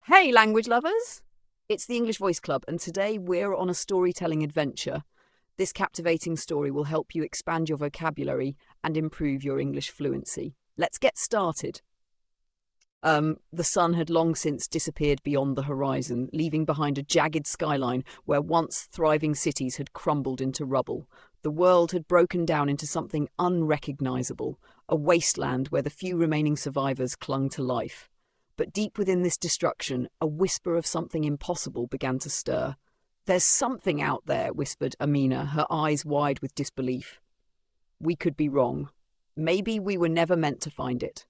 Hey, language lovers! It's the English Voice Club, and today we're on a storytelling adventure. This captivating story will help you expand your vocabulary and improve your English fluency. Let's get started. The sun had long since disappeared beyond the horizon, leaving behind a jagged skyline where once thriving cities had crumbled into rubble. The world had broken down into something unrecognizable, a wasteland where the few remaining survivors clung to life. But deep within this destruction, a whisper of something impossible began to stir. "There's something out there," whispered Amina, her eyes wide with disbelief. "We could be wrong. Maybe we were never meant to find it."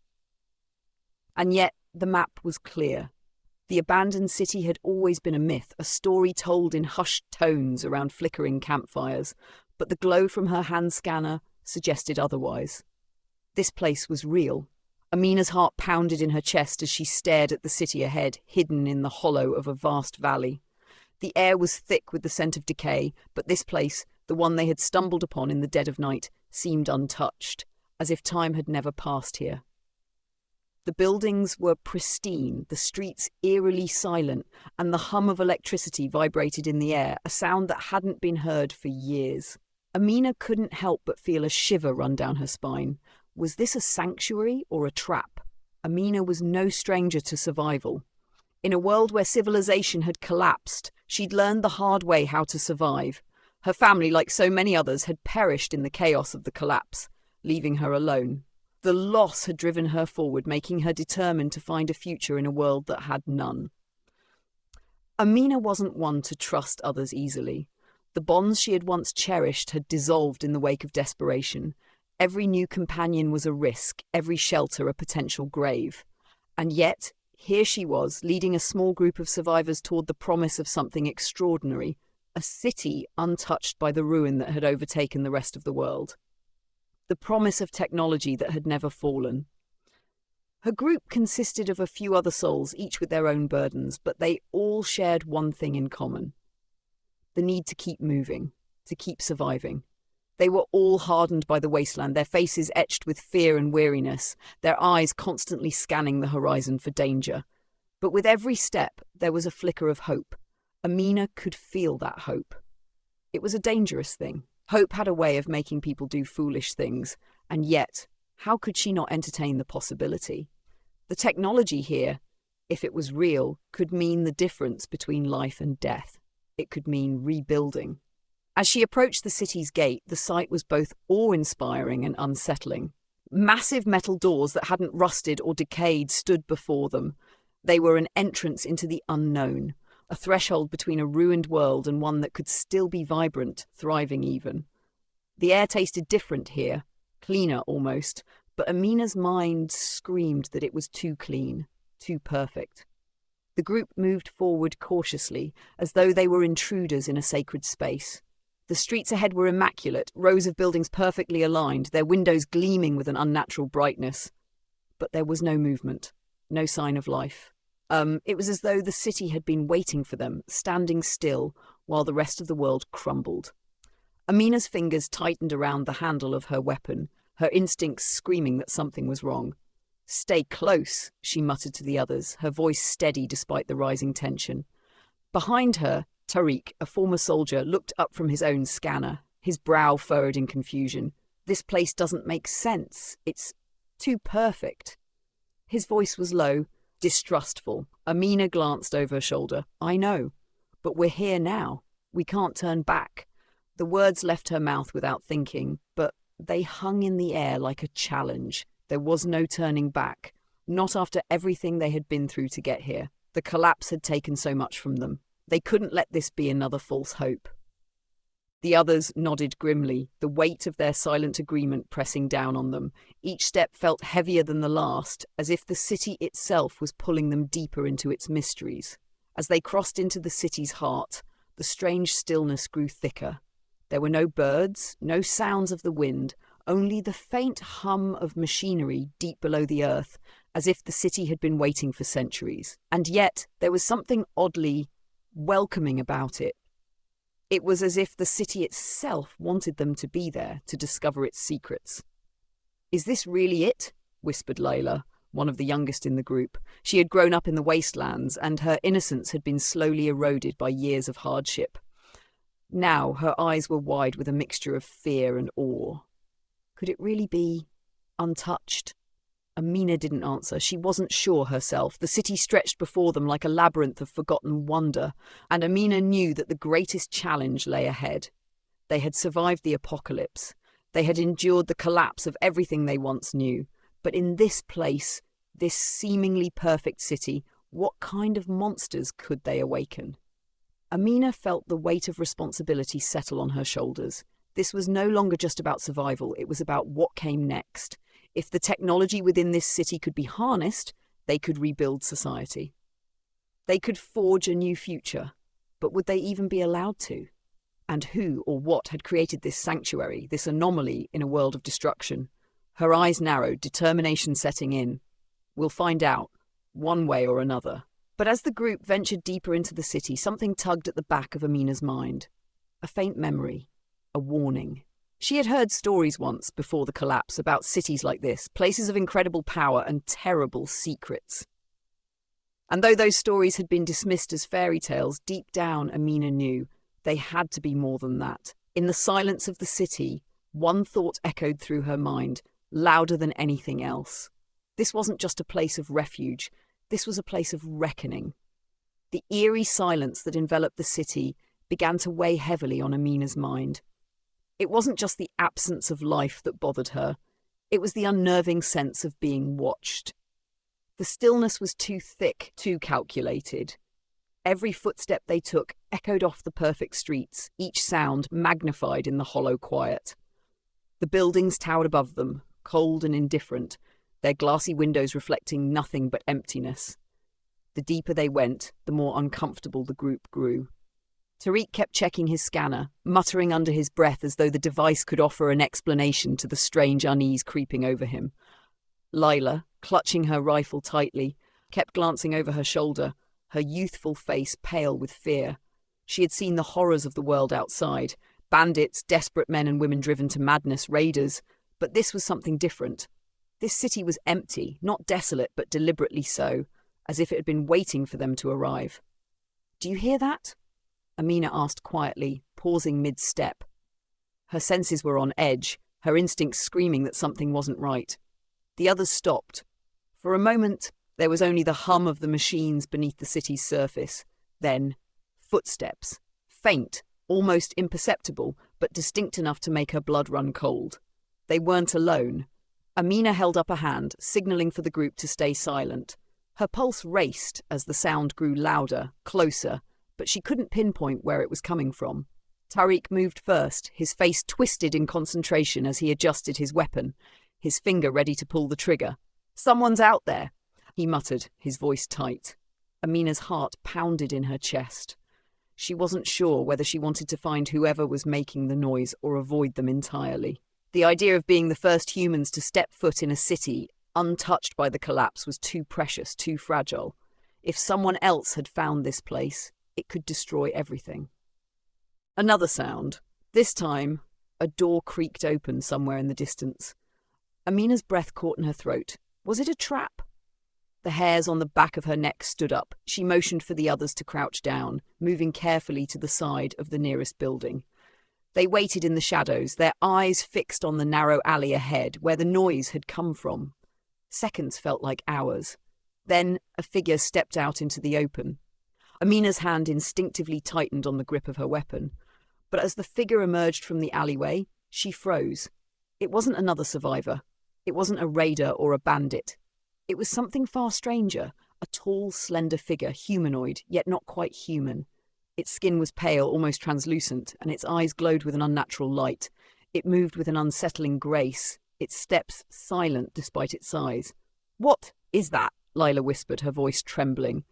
And yet, the map was clear. The abandoned city had always been a myth, a story told in hushed tones around flickering campfires, but the glow from her hand scanner suggested otherwise. This place was real. Amina's heart pounded in her chest as she stared at the city ahead, hidden in the hollow of a vast valley. The air was thick with the scent of decay, but this place, the one they had stumbled upon in the dead of night, seemed untouched, as if time had never passed here. The buildings were pristine, the streets eerily silent, and the hum of electricity vibrated in the air, a sound that hadn't been heard for years. Amina couldn't help but feel a shiver run down her spine. Was this a sanctuary or a trap? Amina was no stranger to survival. In a world where civilization had collapsed, she'd learned the hard way how to survive. Her family, like so many others, had perished in the chaos of the collapse, leaving her alone. The loss had driven her forward, making her determined to find a future in a world that had none. Amina wasn't one to trust others easily. The bonds she had once cherished had dissolved in the wake of desperation. Every new companion was a risk, every shelter a potential grave. And yet, here she was, leading a small group of survivors toward the promise of something extraordinary, a city untouched by the ruin that had overtaken the rest of the world. The promise of technology that had never fallen. Her group consisted of a few other souls, each with their own burdens, but they all shared one thing in common: the need to keep moving, to keep surviving. They were all hardened by the wasteland, their faces etched with fear and weariness, their eyes constantly scanning the horizon for danger. But with every step, there was a flicker of hope. Amina could feel that hope. It was a dangerous thing. Hope had a way of making people do foolish things, and yet, how could she not entertain the possibility? The technology here, if it was real, could mean the difference between life and death. It could mean rebuilding. As she approached the city's gate, the sight was both awe-inspiring and unsettling. Massive metal doors that hadn't rusted or decayed stood before them. They were an entrance into the unknown, a threshold between a ruined world and one that could still be vibrant, thriving even. The air tasted different here, cleaner almost, but Amina's mind screamed that it was too clean, too perfect. The group moved forward cautiously, as though they were intruders in a sacred space. The streets ahead were immaculate, rows of buildings perfectly aligned, their windows gleaming with an unnatural brightness. But there was no movement, no sign of life. It was as though the city had been waiting for them, standing still, while the rest of the world crumbled. Amina's fingers tightened around the handle of her weapon, her instincts screaming that something was wrong. "Stay close," she muttered to the others, her voice steady despite the rising tension. Behind her, Tariq, a former soldier, looked up from his own scanner, his brow furrowed in confusion. "This place doesn't make sense. It's too perfect." His voice was low, distrustful. Amina glanced over her shoulder. "I know, but we're here now. We can't turn back." The words left her mouth without thinking, but they hung in the air like a challenge. There was no turning back, not after everything they had been through to get here. The collapse had taken so much from them. They couldn't let this be another false hope. The others nodded grimly, the weight of their silent agreement pressing down on them. Each step felt heavier than the last, as if the city itself was pulling them deeper into its mysteries. As they crossed into the city's heart, the strange stillness grew thicker. There were no birds, no sounds of the wind, only the faint hum of machinery deep below the earth, as if the city had been waiting for centuries. And yet there was something oddly welcoming about it. It was as if the city itself wanted them to be there to discover its secrets. "Is this really it?" whispered Layla, one of the youngest in the group. She had grown up in the wastelands, and her innocence had been slowly eroded by years of hardship. Now her eyes were wide with a mixture of fear and awe. Could it really be untouched? Amina didn't answer. She wasn't sure herself. The city stretched before them like a labyrinth of forgotten wonder, and Amina knew that the greatest challenge lay ahead. They had survived the apocalypse. They had endured the collapse of everything they once knew. But in this place, this seemingly perfect city, what kind of monsters could they awaken? Amina felt the weight of responsibility settle on her shoulders. This was no longer just about survival, it was about what came next. If the technology within this city could be harnessed, they could rebuild society. They could forge a new future, but would they even be allowed to? And who or what had created this sanctuary, this anomaly in a world of destruction? Her eyes narrowed, determination setting in. We'll find out, one way or another. But as the group ventured deeper into the city, something tugged at the back of Amina's mind. A faint memory, a warning. She had heard stories once, before the collapse, about cities like this, places of incredible power and terrible secrets. And though those stories had been dismissed as fairy tales, deep down Amina knew they had to be more than that. In the silence of the city, one thought echoed through her mind, louder than anything else. This wasn't just a place of refuge, this was a place of reckoning. The eerie silence that enveloped the city began to weigh heavily on Amina's mind. It wasn't just the absence of life that bothered her, it was the unnerving sense of being watched. The stillness was too thick, too calculated. Every footstep they took echoed off the perfect streets, each sound magnified in the hollow quiet. The buildings towered above them, cold and indifferent, their glassy windows reflecting nothing but emptiness. The deeper they went, the more uncomfortable the group grew. Tariq kept checking his scanner, muttering under his breath as though the device could offer an explanation to the strange unease creeping over him. Lila, clutching her rifle tightly, kept glancing over her shoulder, her youthful face pale with fear. She had seen the horrors of the world outside, bandits, desperate men and women driven to madness, raiders, but this was something different. This city was empty, not desolate, but deliberately so, as if it had been waiting for them to arrive. "Do you hear that?" Amina asked quietly, pausing mid-step. Her senses were on edge, her instincts screaming that something wasn't right. The others stopped. For a moment, there was only the hum of the machines beneath the city's surface. Then, footsteps. Faint, almost imperceptible, but distinct enough to make her blood run cold. They weren't alone. Amina held up a hand, signalling for the group to stay silent. Her pulse raced as the sound grew louder, closer, but she couldn't pinpoint where it was coming from. Tariq moved first, his face twisted in concentration as he adjusted his weapon, his finger ready to pull the trigger. "Someone's out there," he muttered, his voice tight. Amina's heart pounded in her chest. She wasn't sure whether she wanted to find whoever was making the noise or avoid them entirely. The idea of being the first humans to step foot in a city untouched by the collapse was too precious, too fragile. If someone else had found this place, it could destroy everything. Another sound. This time, a door creaked open somewhere in the distance. Amina's breath caught in her throat. Was it a trap? The hairs on the back of her neck stood up. She motioned for the others to crouch down, moving carefully to the side of the nearest building. They waited in the shadows, their eyes fixed on the narrow alley ahead, where the noise had come from. Seconds felt like hours. Then a figure stepped out into the open. Amina's hand instinctively tightened on the grip of her weapon. But as the figure emerged from the alleyway, she froze. It wasn't another survivor. It wasn't a raider or a bandit. It was something far stranger, a tall, slender figure, humanoid, yet not quite human. Its skin was pale, almost translucent, and its eyes glowed with an unnatural light. It moved with an unsettling grace, its steps silent despite its size. "What is that?" Lila whispered, her voice trembling.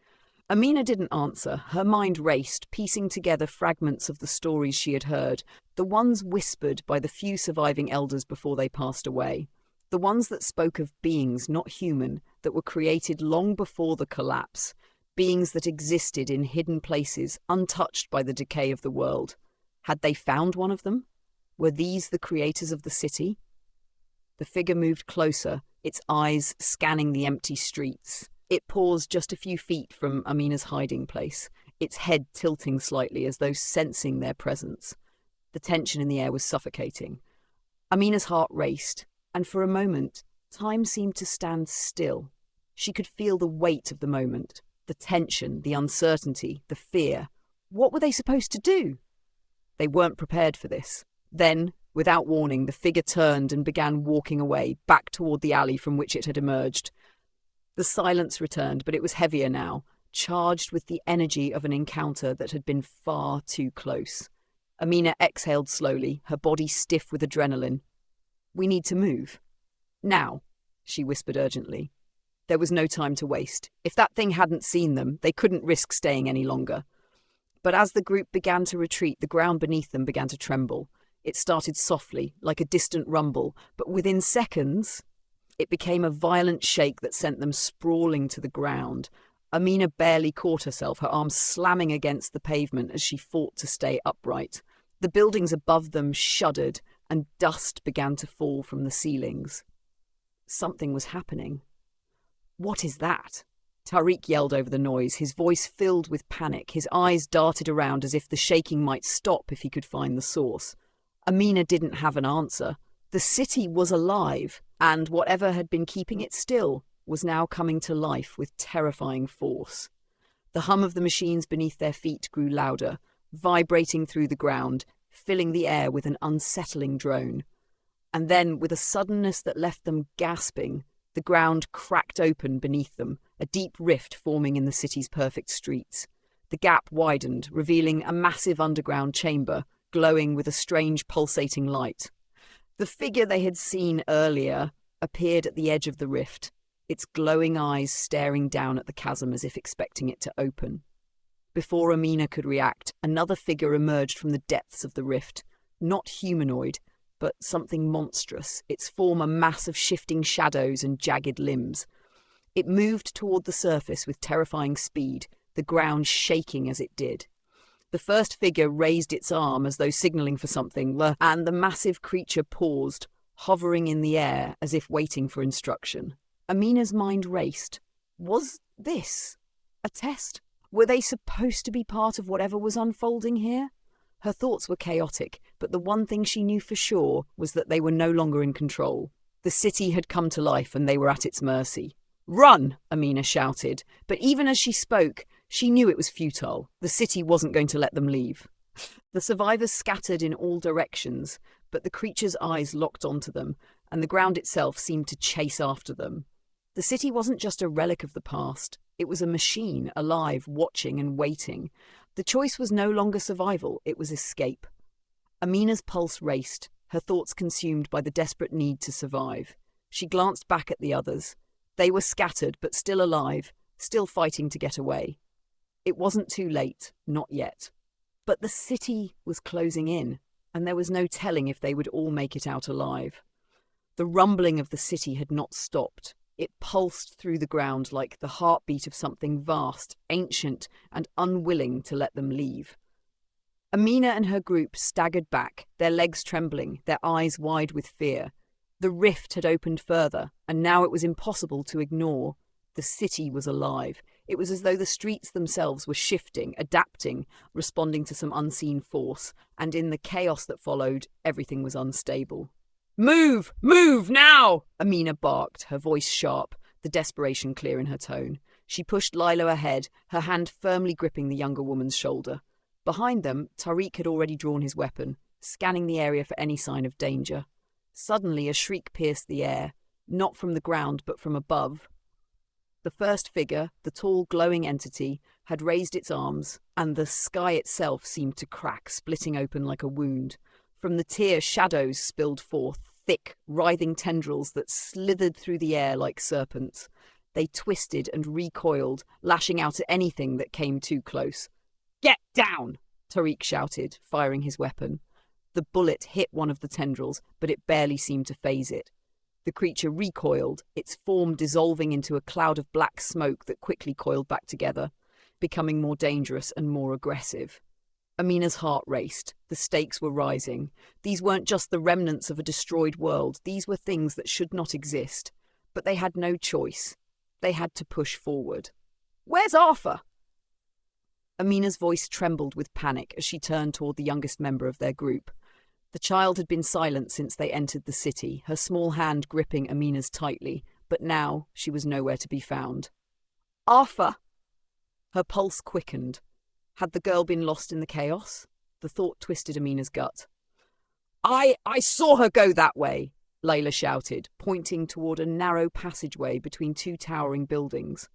Amina didn't answer. Her mind raced, piecing together fragments of the stories she had heard, the ones whispered by the few surviving elders before they passed away, the ones that spoke of beings not human, that were created long before the collapse, beings that existed in hidden places, untouched by the decay of the world. Had they found one of them? Were these the creators of the city? The figure moved closer, its eyes scanning the empty streets. It paused just a few feet from Amina's hiding place, its head tilting slightly as though sensing their presence. The tension in the air was suffocating. Amina's heart raced, and for a moment, time seemed to stand still. She could feel the weight of the moment, the tension, the uncertainty, the fear. What were they supposed to do? They weren't prepared for this. Then, without warning, the figure turned and began walking away, back toward the alley from which it had emerged. The silence returned, but it was heavier now, charged with the energy of an encounter that had been far too close. Amina exhaled slowly, her body stiff with adrenaline. "We need to move. Now," she whispered urgently. There was no time to waste. If that thing hadn't seen them, they couldn't risk staying any longer. But as the group began to retreat, the ground beneath them began to tremble. It started softly, like a distant rumble, but within seconds, it became a violent shake that sent them sprawling to the ground. Amina barely caught herself, her arms slamming against the pavement as she fought to stay upright. The buildings above them shuddered, and dust began to fall from the ceilings. Something was happening. "What is that?" Tariq yelled over the noise, his voice filled with panic. His eyes darted around as if the shaking might stop if he could find the source. Amina didn't have an answer. The city was alive, and whatever had been keeping it still was now coming to life with terrifying force. The hum of the machines beneath their feet grew louder, vibrating through the ground, filling the air with an unsettling drone. And then, with a suddenness that left them gasping, the ground cracked open beneath them, a deep rift forming in the city's perfect streets. The gap widened, revealing a massive underground chamber, glowing with a strange pulsating light. The figure they had seen earlier appeared at the edge of the rift, its glowing eyes staring down at the chasm as if expecting it to open. Before Amina could react, another figure emerged from the depths of the rift, not humanoid, but something monstrous, its form a mass of shifting shadows and jagged limbs. It moved toward the surface with terrifying speed, the ground shaking as it did. The first figure raised its arm as though signaling for something, and the massive creature paused, hovering in the air as if waiting for instruction. Amina's mind raced. Was this a test? Were they supposed to be part of whatever was unfolding here? Her thoughts were chaotic, but the one thing she knew for sure was that they were no longer in control. The city had come to life and they were at its mercy. "Run!" Amina shouted, but even as she spoke, she knew it was futile. The city wasn't going to let them leave. The survivors scattered in all directions, but the creature's eyes locked onto them, and the ground itself seemed to chase after them. The city wasn't just a relic of the past. It was a machine, alive, watching and waiting. The choice was no longer survival, it was escape. Amina's pulse raced, her thoughts consumed by the desperate need to survive. She glanced back at the others. They were scattered, but still alive, still fighting to get away. It wasn't too late, not yet. But the city was closing in, and there was no telling if they would all make it out alive. The rumbling of the city had not stopped. It pulsed through the ground like the heartbeat of something vast, ancient, and unwilling to let them leave. Amina and her group staggered back, their legs trembling, their eyes wide with fear. The rift had opened further, and now it was impossible to ignore. The city was alive. It was as though the streets themselves were shifting, adapting, responding to some unseen force, and in the chaos that followed, everything was unstable. "Move! Move, now!" Amina barked, her voice sharp, the desperation clear in her tone. She pushed Lilo ahead, her hand firmly gripping the younger woman's shoulder. Behind them, Tariq had already drawn his weapon, scanning the area for any sign of danger. Suddenly, a shriek pierced the air, not from the ground but from above. The first figure, the tall, glowing entity, had raised its arms, and the sky itself seemed to crack, splitting open like a wound. From the tear, shadows spilled forth, thick, writhing tendrils that slithered through the air like serpents. They twisted and recoiled, lashing out at anything that came too close. "Get down!" Tariq shouted, firing his weapon. The bullet hit one of the tendrils, but it barely seemed to faze it. The creature recoiled, its form dissolving into a cloud of black smoke that quickly coiled back together, becoming more dangerous and more aggressive. Amina's heart raced. The stakes were rising. These weren't just the remnants of a destroyed world. These were things that should not exist. But they had no choice. They had to push forward. "Where's Arthur?" Amina's voice trembled with panic as she turned toward the youngest member of their group. The child had been silent since they entered the city, her small hand gripping Amina's tightly, but now she was nowhere to be found. "Arthur!" Her pulse quickened. Had the girl been lost in the chaos? The thought twisted Amina's gut. I saw her go that way," Layla shouted, pointing toward a narrow passageway between two towering buildings.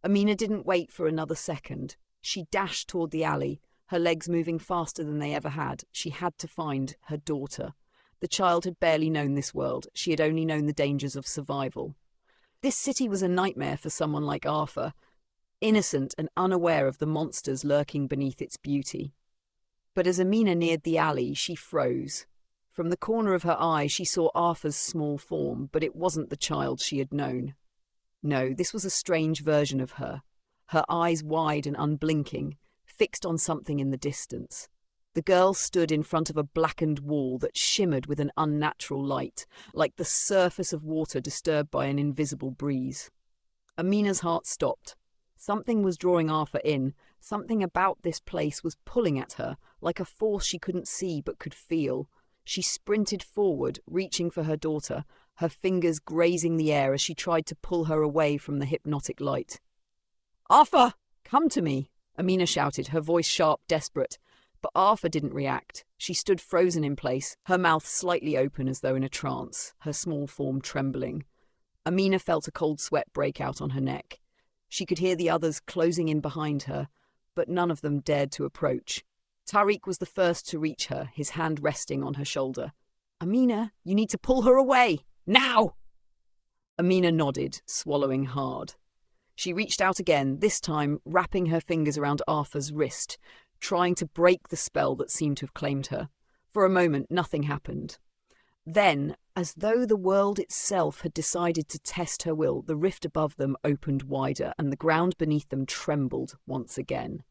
Amina didn't wait for another second. She dashed toward the alley, her legs moving faster than they ever had. She had to find her daughter. The child had barely known this world. She had only known the dangers of survival. This city was a nightmare for someone like Arthur, innocent and unaware of the monsters lurking beneath its beauty. But as Amina neared the alley, she froze. From the corner of her eye, she saw Arthur's small form, but it wasn't the child she had known. No, this was a strange version of her, her eyes wide and unblinking, fixed on something in the distance. The girl stood in front of a blackened wall that shimmered with an unnatural light, like the surface of water disturbed by an invisible breeze. Amina's heart stopped. Something was drawing Arthur in. Something about this place was pulling at her, like a force she couldn't see but could feel. She sprinted forward, reaching for her daughter, her fingers grazing the air as she tried to pull her away from the hypnotic light. "Arthur, come to me," Amina shouted, her voice sharp, desperate. But Arthur didn't react. She stood frozen in place, her mouth slightly open as though in a trance, her small form trembling. Amina felt a cold sweat break out on her neck. She could hear the others closing in behind her, but none of them dared to approach. Tariq was the first to reach her, his hand resting on her shoulder. "Amina, you need to pull her away! Now!" Amina nodded, swallowing hard. She reached out again, this time wrapping her fingers around Arthur's wrist, trying to break the spell that seemed to have claimed her. For a moment, nothing happened. Then, as though the world itself had decided to test her will, the rift above them opened wider, and the ground beneath them trembled once again.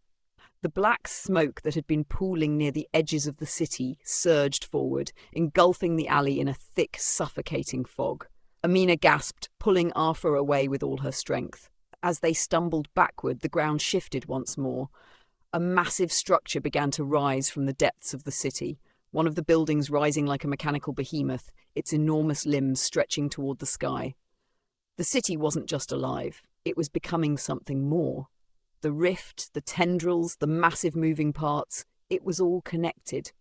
The black smoke that had been pooling near the edges of the city surged forward, engulfing the alley in a thick, suffocating fog. Amina gasped, pulling Arthur away with all her strength. As they stumbled backward, the ground shifted once more. A massive structure began to rise from the depths of the city, one of the buildings rising like a mechanical behemoth, its enormous limbs stretching toward the sky. The city wasn't just alive, it was becoming something more. The rift, the tendrils, the massive moving parts, it was all connected.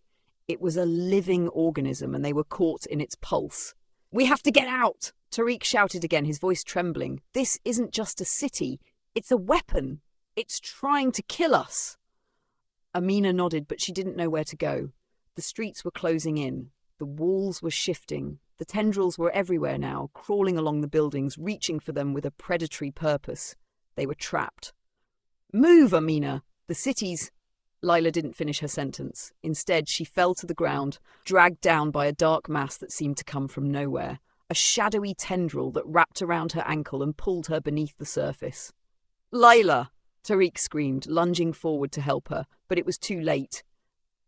It was a living organism, and they were caught in its pulse. "We have to get out!" Tariq shouted again, his voice trembling. "This isn't just a city, it's a weapon. It's trying to kill us." Amina nodded, but she didn't know where to go. The streets were closing in. The walls were shifting. The tendrils were everywhere now, crawling along the buildings, reaching for them with a predatory purpose. They were trapped. "Move, Amina! The city's—" Layla didn't finish her sentence. Instead, she fell to the ground, dragged down by a dark mass that seemed to come from nowhere, a shadowy tendril that wrapped around her ankle and pulled her beneath the surface. "Layla!" Tariq screamed, lunging forward to help her, but it was too late.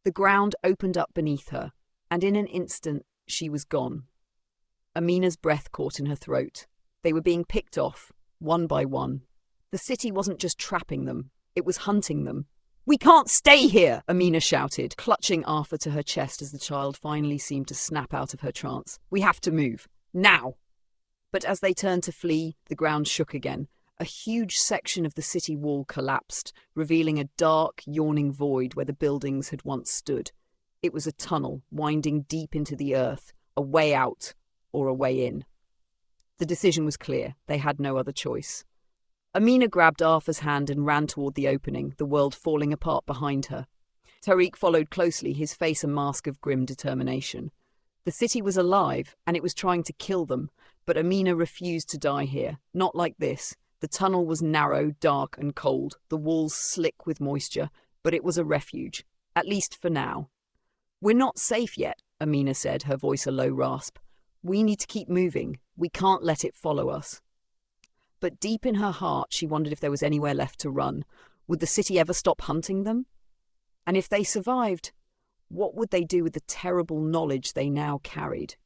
The ground opened up beneath her, and in an instant, she was gone. Amina's breath caught in her throat. They were being picked off, one by one. The city wasn't just trapping them, it was hunting them. "We can't stay here!" Amina shouted, clutching Arthur to her chest as the child finally seemed to snap out of her trance. "We have to move. Now!" But as they turned to flee, the ground shook again. A huge section of the city wall collapsed, revealing a dark, yawning void where the buildings had once stood. It was a tunnel winding deep into the earth, a way out or a way in. The decision was clear. They had no other choice. Amina grabbed Arthur's hand and ran toward the opening, the world falling apart behind her. Tariq followed closely, his face a mask of grim determination. The city was alive, and it was trying to kill them, but Amina refused to die here. Not like this. The tunnel was narrow, dark, and cold, the walls slick with moisture, but it was a refuge, at least for now. "We're not safe yet," Amina said, her voice a low rasp. "We need to keep moving. We can't let it follow us." But deep in her heart, she wondered if there was anywhere left to run. Would the city ever stop hunting them? And if they survived, what would they do with the terrible knowledge they now carried?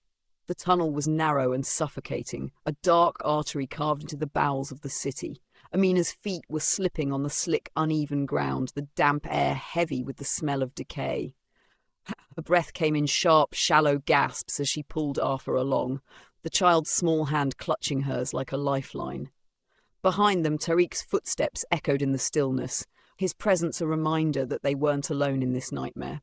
The tunnel was narrow and suffocating, a dark artery carved into the bowels of the city. Amina's feet were slipping on the slick, uneven ground, the damp air heavy with the smell of decay. Her breath came in sharp, shallow gasps as she pulled Arthur along, the child's small hand clutching hers like a lifeline. Behind them, Tariq's footsteps echoed in the stillness, his presence a reminder that they weren't alone in this nightmare.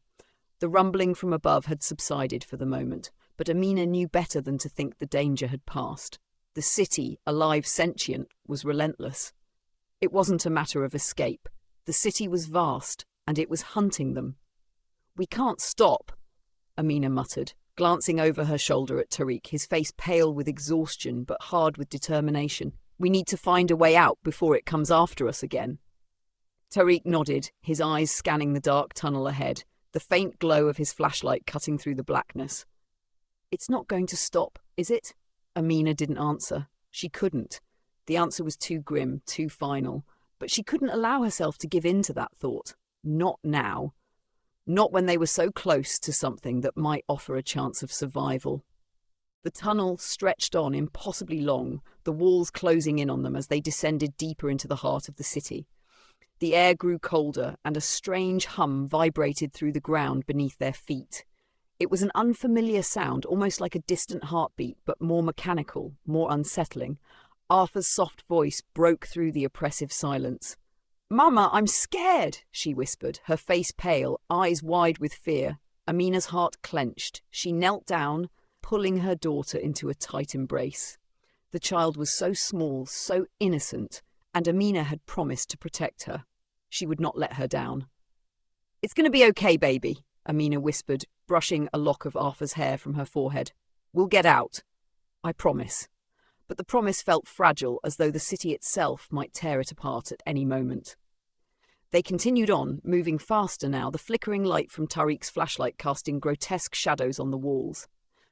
The rumbling from above had subsided for the moment, but Amina knew better than to think the danger had passed. The city, alive, sentient, was relentless. It wasn't a matter of escape. The city was vast, and it was hunting them. "We can't stop," Amina muttered, glancing over her shoulder at Tariq, his face pale with exhaustion but hard with determination. "We need to find a way out before it comes after us again." Tariq nodded, his eyes scanning the dark tunnel ahead, the faint glow of his flashlight cutting through the blackness. "It's not going to stop, is it?" Amina didn't answer. She couldn't. The answer was too grim, too final. But she couldn't allow herself to give in to that thought. Not now. Not when they were so close to something that might offer a chance of survival. The tunnel stretched on impossibly long, the walls closing in on them as they descended deeper into the heart of the city. The air grew colder, and a strange hum vibrated through the ground beneath their feet. It was an unfamiliar sound, almost like a distant heartbeat, but more mechanical, more unsettling. Arthur's soft voice broke through the oppressive silence. "Mama, I'm scared," she whispered, her face pale, eyes wide with fear. Amina's heart clenched. She knelt down, pulling her daughter into a tight embrace. The child was so small, so innocent, and Amina had promised to protect her. She would not let her down. "It's going to be okay, baby," Amina whispered, brushing a lock of Arthur's hair from her forehead. "We'll get out. I promise." But the promise felt fragile, as though the city itself might tear it apart at any moment. They continued on, moving faster now, the flickering light from Tariq's flashlight casting grotesque shadows on the walls.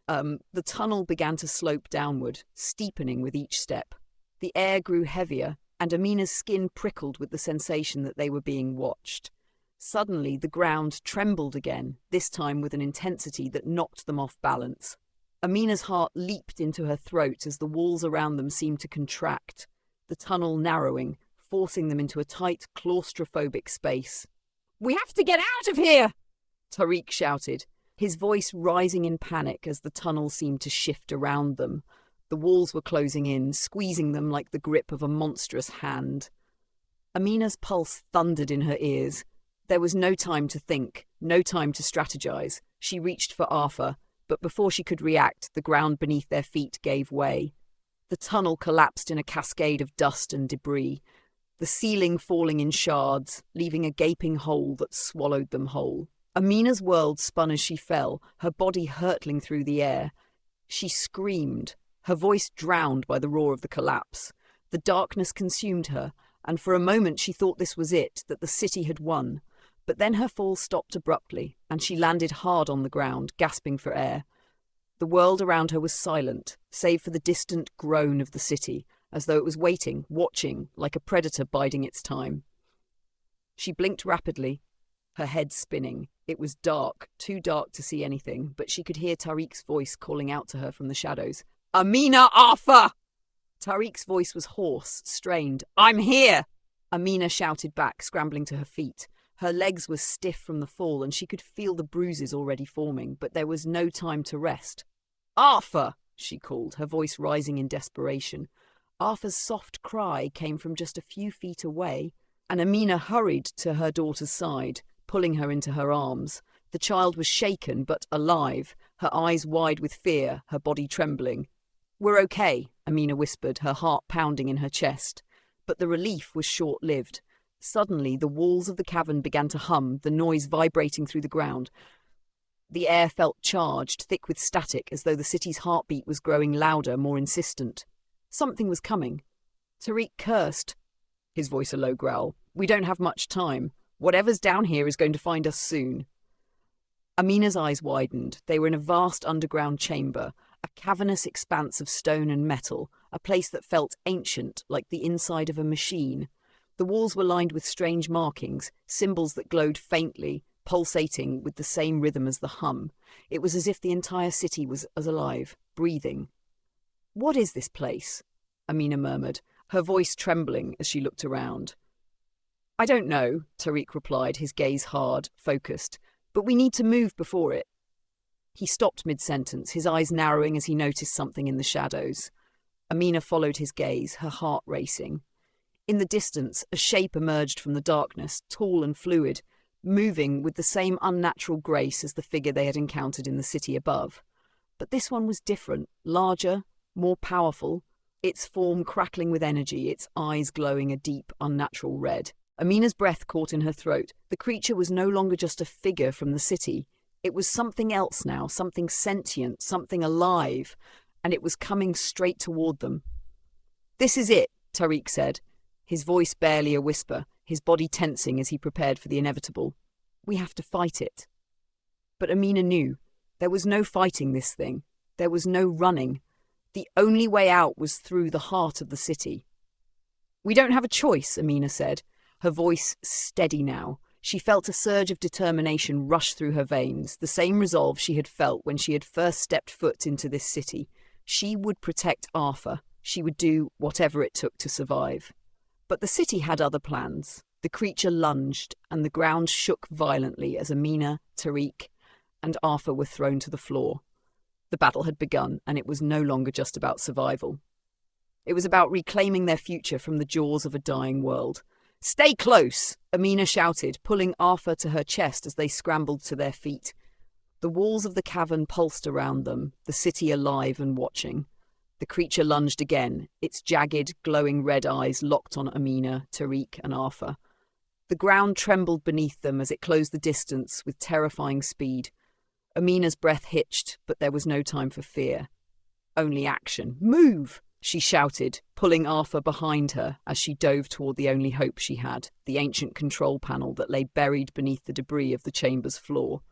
The tunnel began to slope downward, steepening with each step. The air grew heavier, and Amina's skin prickled with the sensation that they were being watched. Suddenly, the ground trembled again, this time with an intensity that knocked them off balance. Amina's heart leaped into her throat as the walls around them seemed to contract, the tunnel narrowing, forcing them into a tight, claustrophobic space. "We have to get out of here!" Tariq shouted, his voice rising in panic as the tunnel seemed to shift around them. The walls were closing in, squeezing them like the grip of a monstrous hand. Amina's pulse thundered in her ears. There was no time to think, no time to strategize. She reached for Arthur, but before she could react, the ground beneath their feet gave way. The tunnel collapsed in a cascade of dust and debris, the ceiling falling in shards, leaving a gaping hole that swallowed them whole. Amina's world spun as she fell, her body hurtling through the air. She screamed, her voice drowned by the roar of the collapse. The darkness consumed her, and for a moment she thought this was it, that the city had won. But then her fall stopped abruptly, and she landed hard on the ground, gasping for air. The world around her was silent, save for the distant groan of the city, as though it was waiting, watching, like a predator biding its time. She blinked rapidly, her head spinning. It was dark, too dark to see anything, but she could hear Tariq's voice calling out to her from the shadows. "Amina, Arthur!" Tariq's voice was hoarse, strained. "I'm here!" Amina shouted back, scrambling to her feet. Her legs were stiff from the fall, and she could feel the bruises already forming, but there was no time to rest. "Arthur!" she called, her voice rising in desperation. Arthur's soft cry came from just a few feet away, and Amina hurried to her daughter's side, pulling her into her arms. The child was shaken but alive, her eyes wide with fear, her body trembling. "We're okay," Amina whispered, her heart pounding in her chest. But the relief was short-lived. Suddenly, the walls of the cavern began to hum, the noise vibrating through the ground. The air felt charged, thick with static, as though the city's heartbeat was growing louder, more insistent. Something was coming. Tariq cursed, his voice a low growl. "We don't have much time. Whatever's down here is going to find us soon." Amina's eyes widened. They were in a vast underground chamber, a cavernous expanse of stone and metal, a place that felt ancient, like the inside of a machine. The walls were lined with strange markings, symbols that glowed faintly, pulsating with the same rhythm as the hum. It was as if the entire city was as alive, breathing. "What is this place?" Amina murmured, her voice trembling as she looked around. "I don't know," Tariq replied, his gaze hard, focused, "but we need to move before it." He stopped mid-sentence, his eyes narrowing as he noticed something in the shadows. Amina followed his gaze, her heart racing. In the distance, a shape emerged from the darkness, tall and fluid, moving with the same unnatural grace as the figure they had encountered in the city above. But this one was different, larger, more powerful, its form crackling with energy, its eyes glowing a deep, unnatural red. Amina's breath caught in her throat. The creature was no longer just a figure from the city. It was something else now, something sentient, something alive, and it was coming straight toward them. "This is it," Tariq said, his voice barely a whisper, his body tensing as he prepared for the inevitable. "We have to fight it." But Amina knew. There was no fighting this thing. There was no running. The only way out was through the heart of the city. "We don't have a choice," Amina said, her voice steady now. She felt a surge of determination rush through her veins, the same resolve she had felt when she had first stepped foot into this city. She would protect Arthur. She would do whatever it took to survive. But the city had other plans. The creature lunged, and the ground shook violently as Amina, Tariq, and Arthur were thrown to the floor. The battle had begun, and it was no longer just about survival. It was about reclaiming their future from the jaws of a dying world. "Stay close!" Amina shouted, pulling Arthur to her chest as they scrambled to their feet. The walls of the cavern pulsed around them, the city alive and watching. The creature lunged again, its jagged, glowing red eyes locked on Amina, Tariq, and Arthur. The ground trembled beneath them as it closed the distance with terrifying speed. Amina's breath hitched, but there was no time for fear. Only action. "Move!" she shouted, pulling Arthur behind her as she dove toward the only hope she had, the ancient control panel that lay buried beneath the debris of the chamber's floor.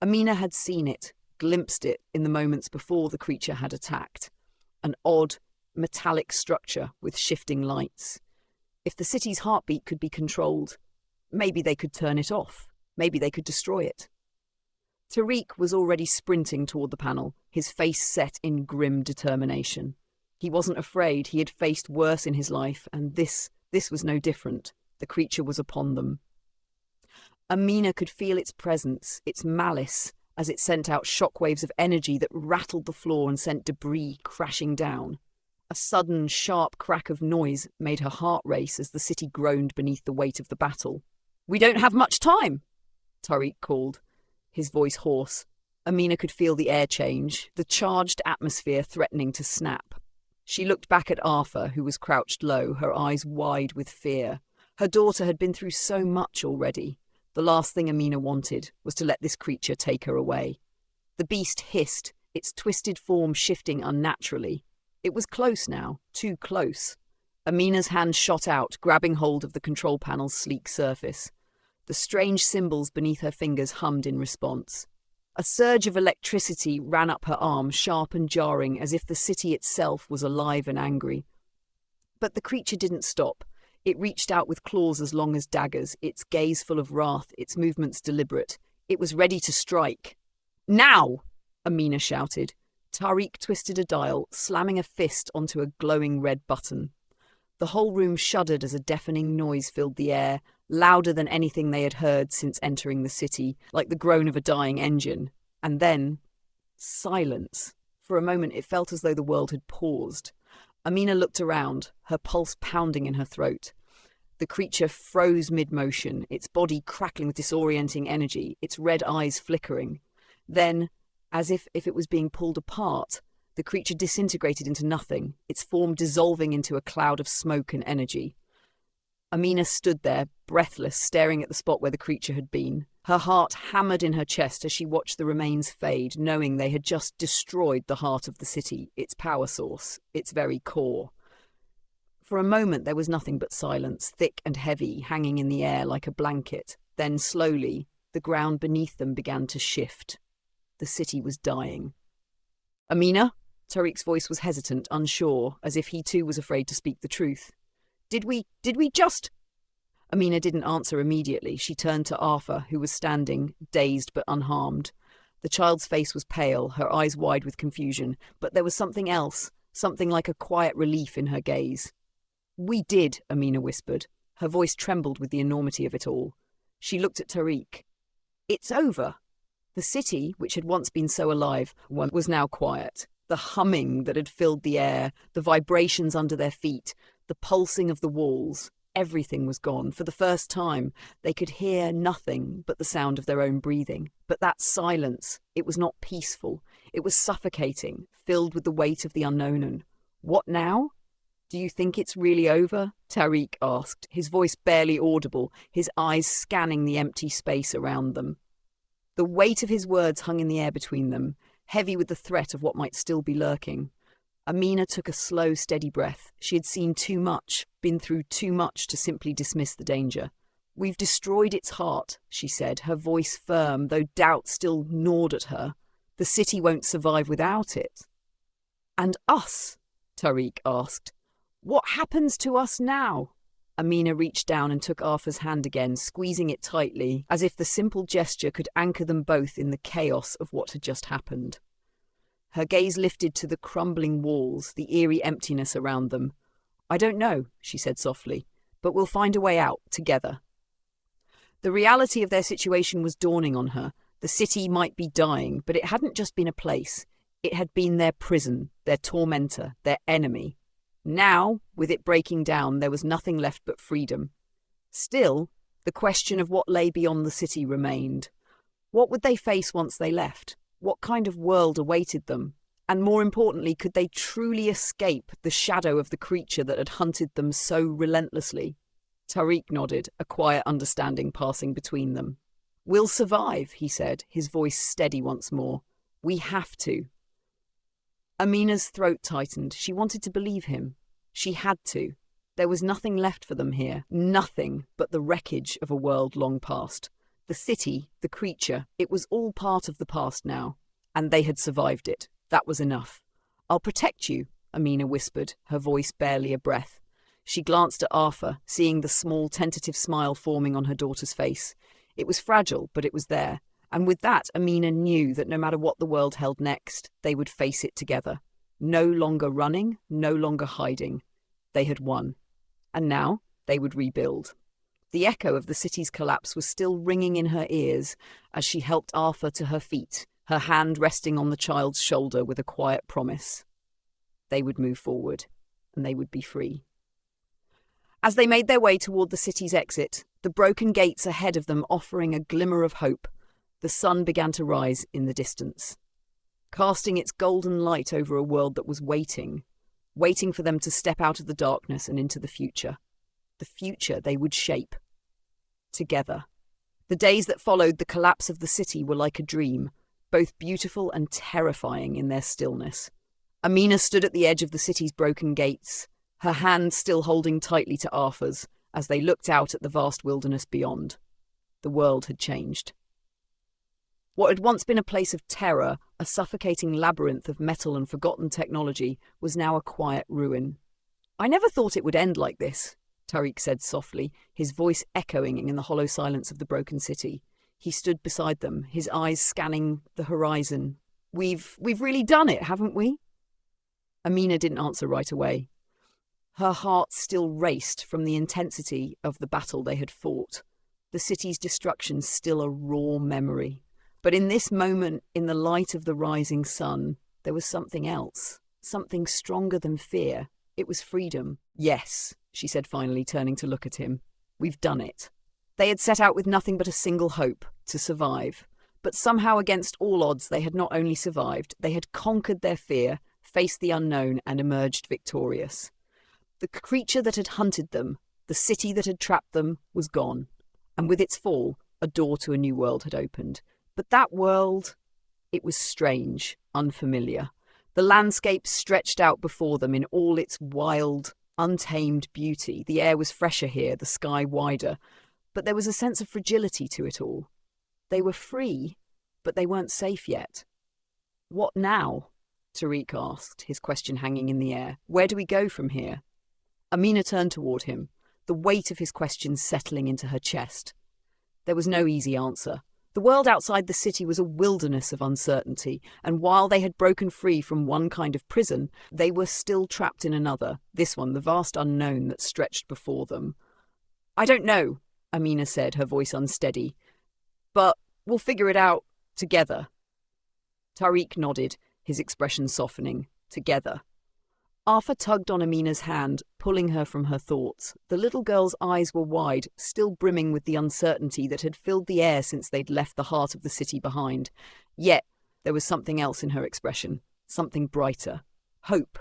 Amina had seen it, glimpsed it in the moments before the creature had attacked. An odd, metallic structure with shifting lights. If the city's heartbeat could be controlled, maybe they could turn it off. Maybe they could destroy it. Tariq was already sprinting toward the panel, his face set in grim determination. He wasn't afraid. He had faced worse in his life, and this was no different. The creature was upon them. Amina could feel its presence, its malice, as it sent out shockwaves of energy that rattled the floor and sent debris crashing down. A sudden, sharp crack of noise made her heart race as the city groaned beneath the weight of the battle. "We don't have much time," Tariq called, his voice hoarse. Amina could feel the air change, the charged atmosphere threatening to snap. She looked back at Arthur, who was crouched low, her eyes wide with fear. Her daughter had been through so much already. The last thing Amina wanted was to let this creature take her away. The beast hissed, its twisted form shifting unnaturally. It was close now, too close. Amina's hand shot out, grabbing hold of the control panel's sleek surface. The strange symbols beneath her fingers hummed in response. A surge of electricity ran up her arm, sharp and jarring, as if the city itself was alive and angry. But the creature didn't stop. It reached out with claws as long as daggers, its gaze full of wrath, its movements deliberate. It was ready to strike. "Now!" Amina shouted. Tariq twisted a dial, slamming a fist onto a glowing red button. The whole room shuddered as a deafening noise filled the air, louder than anything they had heard since entering the city, like the groan of a dying engine. And then, silence. For a moment it felt as though the world had paused. Amina looked around, her pulse pounding in her throat. The creature froze mid-motion, its body crackling with disorienting energy, its red eyes flickering. Then, as if it was being pulled apart, the creature disintegrated into nothing, its form dissolving into a cloud of smoke and energy. Amina stood there, breathless, staring at the spot where the creature had been. Her heart hammered in her chest as she watched the remains fade, knowing they had just destroyed the heart of the city, its power source, its very core. For a moment there was nothing but silence, thick and heavy, hanging in the air like a blanket. Then slowly, the ground beneath them began to shift. The city was dying. "Amina?" Tariq's voice was hesitant, unsure, as if he too was afraid to speak the truth. Did we just... Amina didn't answer immediately. She turned to Arthur, who was standing, dazed but unharmed. The child's face was pale, her eyes wide with confusion, but there was something else, something like a quiet relief in her gaze. "We did," Amina whispered. Her voice trembled with the enormity of it all. She looked at Tariq. "It's over." The city, which had once been so alive, was now quiet. The humming that had filled the air, the vibrations under their feet, the pulsing of the walls, everything was gone. For the first time, they could hear nothing but the sound of their own breathing. But that silence, it was not peaceful. It was suffocating, filled with the weight of the unknown. And what now? "Do you think it's really over?" Tariq asked, his voice barely audible, his eyes scanning the empty space around them. The weight of his words hung in the air between them, heavy with the threat of what might still be lurking. Amina took a slow, steady breath. She had seen too much, been through too much to simply dismiss the danger. "We've destroyed its heart," she said, her voice firm, though doubt still gnawed at her. "The city won't survive without it." "And us?" Tariq asked. "What happens to us now?" Amina reached down and took Arthur's hand again, squeezing it tightly, as if the simple gesture could anchor them both in the chaos of what had just happened. Her gaze lifted to the crumbling walls, the eerie emptiness around them. "I don't know," she said softly, "but we'll find a way out, together." The reality of their situation was dawning on her. The city might be dying, but it hadn't just been a place. It had been their prison, their tormentor, their enemy. Now, with it breaking down, there was nothing left but freedom. Still, the question of what lay beyond the city remained. What would they face once they left? What kind of world awaited them? And more importantly, could they truly escape the shadow of the creature that had hunted them so relentlessly? Tariq nodded, a quiet understanding passing between them. "We'll survive," he said, his voice steady once more. "We have to." Amina's throat tightened. She wanted to believe him. She had to. There was nothing left for them here. Nothing but the wreckage of a world long past. The city, the creature, it was all part of the past now. And they had survived it. That was enough. "I'll protect you," Amina whispered, her voice barely a breath. She glanced at Arthur, seeing the small, tentative smile forming on her daughter's face. It was fragile, but it was there. And with that, Amina knew that no matter what the world held next, they would face it together. No longer running, no longer hiding. They had won. And now they would rebuild. The echo of the city's collapse was still ringing in her ears as she helped Arthur to her feet, her hand resting on the child's shoulder with a quiet promise. They would move forward, and they would be free. As they made their way toward the city's exit, the broken gates ahead of them offering a glimmer of hope, the sun began to rise in the distance, casting its golden light over a world that was waiting for them to step out of the darkness and into the future they would shape, together. The days that followed the collapse of the city were like a dream, both beautiful and terrifying in their stillness. Amina stood at the edge of the city's broken gates, her hand still holding tightly to Arthur's as they looked out at the vast wilderness beyond. The world had changed. What had once been a place of terror, a suffocating labyrinth of metal and forgotten technology, was now a quiet ruin. "I never thought it would end like this," Tariq said softly, his voice echoing in the hollow silence of the broken city. He stood beside them, his eyes scanning the horizon. We've really done it, haven't we?" Amina didn't answer right away. Her heart still raced from the intensity of the battle they had fought, the city's destruction still a raw memory. But in this moment, in the light of the rising sun, there was something else, something stronger than fear. It was freedom. "Yes," she said finally, turning to look at him. "We've done it." They had set out with nothing but a single hope, to survive. But somehow, against all odds, they had not only survived, they had conquered their fear, faced the unknown, and emerged victorious. The creature that had hunted them, the city that had trapped them, was gone. And with its fall, a door to a new world had opened. But that world, it was strange, unfamiliar. The landscape stretched out before them in all its wild, untamed beauty. The air was fresher here, the sky wider. But there was a sense of fragility to it all. They were free, but they weren't safe yet. "What now?" Tariq asked, his question hanging in the air. "Where do we go from here?" Amina turned toward him. the weight of his questions settling into her chest. There was no easy answer. The world outside the city was a wilderness of uncertainty, and while they had broken free from one kind of prison, they were still trapped in another, this one the vast unknown that stretched before them. "I don't know," Amina said, her voice unsteady, "but we'll figure it out together." Tariq nodded, his expression softening. Together. Arthur tugged on Amina's hand, pulling her from her thoughts. The little girl's eyes were wide, still brimming with the uncertainty that had filled the air since they'd left the heart of the city behind. Yet, there was something else in her expression, something brighter. Hope.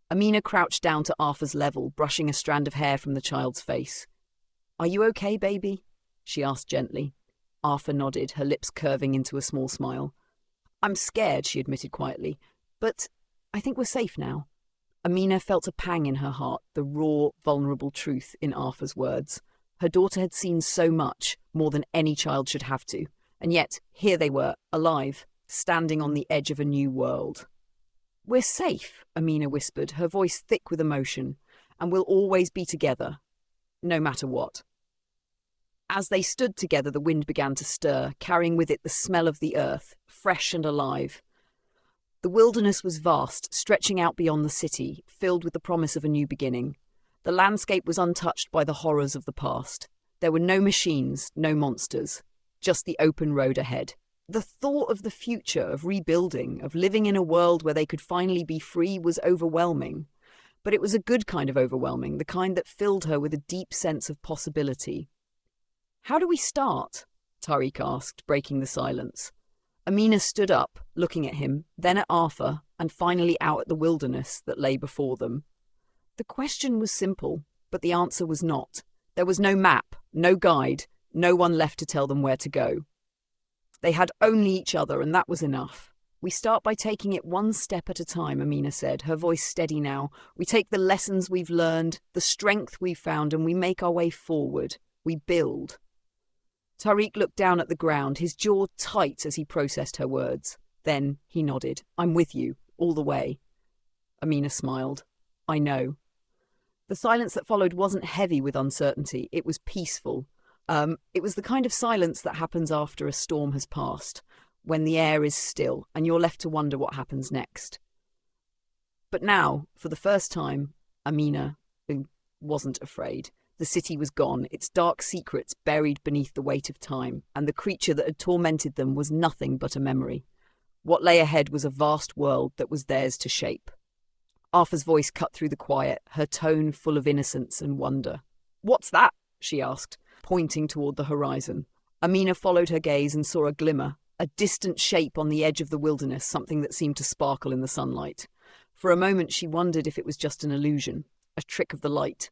Amina crouched down to Arthur's level, brushing a strand of hair from the child's face. "Are you okay, baby?" she asked gently. Arthur nodded, her lips curving into a small smile. "I'm scared," she admitted quietly, "but I think we're safe now." Amina felt a pang in her heart, the raw, vulnerable truth in Arthur's words. Her daughter had seen so much, more than any child should have to, and yet here they were, alive, standing on the edge of a new world. "We're safe," Amina whispered, her voice thick with emotion, "and we'll always be together, no matter what." As they stood together, the wind began to stir, carrying with it the smell of the earth, fresh and alive. The wilderness was vast, stretching out beyond the city, filled with the promise of a new beginning. The landscape was untouched by the horrors of the past. There were no machines, no monsters, just the open road ahead. The thought of the future, of rebuilding, of living in a world where they could finally be free was overwhelming. But it was a good kind of overwhelming, the kind that filled her with a deep sense of possibility. "How do we start?" Tariq asked, breaking the silence. Amina stood up, looking at him, then at Arthur, and finally out at the wilderness that lay before them. The question was simple, but the answer was not. There was no map, no guide, no one left to tell them where to go. They had only each other, and that was enough. "We start by taking it one step at a time," Amina said, her voice steady now. "We take the lessons we've learned, the strength we've found, and we make our way forward. We build." Tariq looked down at the ground, his jaw tight as he processed her words. Then he nodded. "I'm with you, all the way." Amina smiled. "I know." The silence that followed wasn't heavy with uncertainty. It was peaceful. It was the kind of silence that happens after a storm has passed, when the air is still and you're left to wonder what happens next. But now, for the first time, Amina wasn't afraid. The city was gone, its dark secrets buried beneath the weight of time, and the creature that had tormented them was nothing but a memory. What lay ahead was a vast world that was theirs to shape. Arthur's voice cut through the quiet, her tone full of innocence and wonder. "What's that?" she asked, pointing toward the horizon. Amina followed her gaze and saw a glimmer, a distant shape on the edge of the wilderness, something that seemed to sparkle in the sunlight. For a moment she wondered if it was just an illusion, a trick of the light.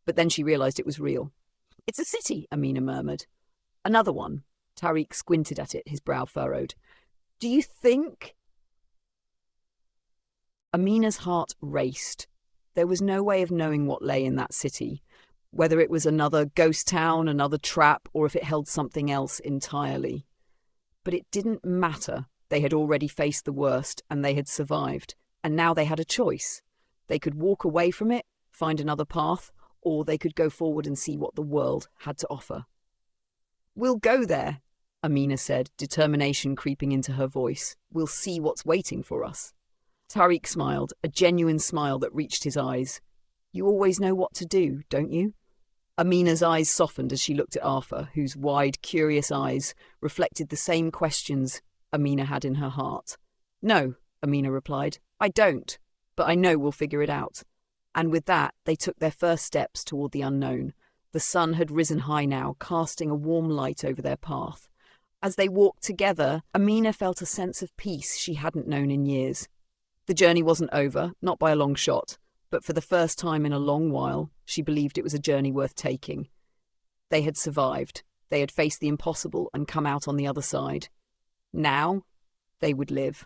But then she realized it was real. "It's a city," Amina murmured. "Another one." Tariq squinted at it, his brow furrowed. "Do you think—" Amina's heart raced. There was no way of knowing what lay in that city, whether it was another ghost town, another trap, or if it held something else entirely. But it didn't matter. They had already faced the worst, and they had survived. And now they had a choice. They could walk away from it, find another path, or they could go forward and see what the world had to offer. "We'll go there," Amina said, determination creeping into her voice. "We'll see what's waiting for us." Tariq smiled, a genuine smile that reached his eyes. "You always know what to do, don't you?" Amina's eyes softened as she looked at Arthur, whose wide, curious eyes reflected the same questions Amina had in her heart. "No," Amina replied, "I don't, but I know we'll figure it out." And with that, they took their first steps toward the unknown. The sun had risen high now, casting a warm light over their path. As they walked together, Amina felt a sense of peace she hadn't known in years. The journey wasn't over, not by a long shot, but for the first time in a long while, she believed it was a journey worth taking. They had survived. They had faced the impossible and come out on the other side. Now, they would live.